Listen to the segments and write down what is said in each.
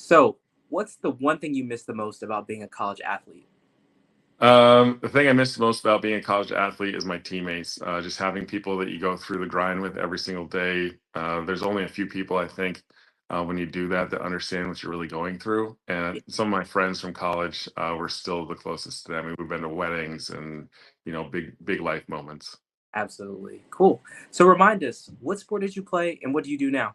So, what's the one thing you miss the most about being a college athlete? The thing I miss most about being a college athlete is my teammates. Just having people that you go through the grind with every single day. There's only a few people I think when you do that that understand what you're really going through. And Yeah, some of my friends from college were still the closest to them. I mean, we've been to weddings and big life moments. absolutely. Cool. So, remind us, what sport did you play and what do you do now?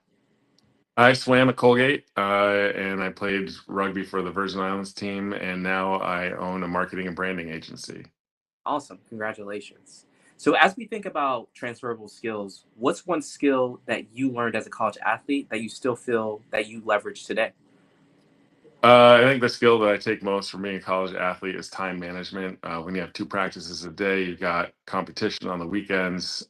I swam at Colgate and I played rugby for the Virgin Islands team, and now I own a marketing and branding agency. Awesome. Congratulations. So, as we think about transferable skills, what's one skill that you learned as a college athlete that you still feel that you leverage today? I think the skill that I take most from being a college athlete is time management. When you have two practices a day, you've got competition on the weekends,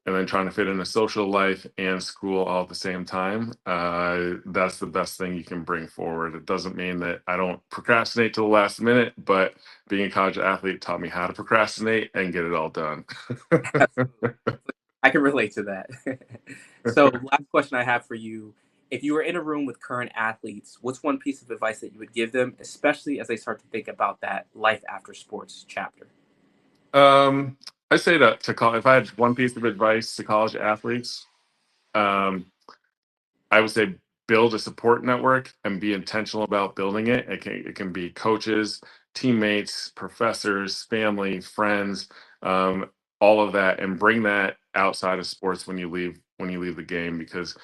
and then trying to fit in a social life and school all at the same time. That's the best thing you can bring forward. It doesn't mean that I don't procrastinate to the last minute, but being a college athlete taught me how to procrastinate and get it all done. Absolutely. I can relate to that. So, last question I have for you. If you were in a room with current athletes, what's one piece of advice that you would give them, especially as they start to think about that life after sports chapter? um, I say to call if I had one piece of advice to college athletes. Um, I would say build a support network and be intentional about building it. It can be coaches, teammates, professors, family, friends, um, all of that, and bring that outside of sports when you leave the game. Because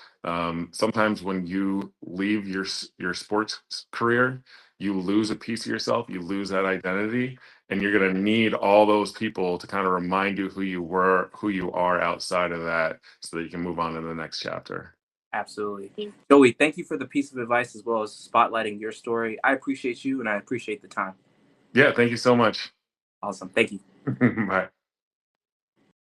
sometimes when you leave your sports career, you lose a piece of yourself, you lose that identity, and you're going to need all those people to kind of remind you who you were, who you are outside of that, so that you can move on to the next chapter. Absolutely. Joey, thank you for the piece of advice as well as spotlighting your story. I appreciate you and I appreciate the time. Yeah, thank you so much. Awesome. Thank you. Bye.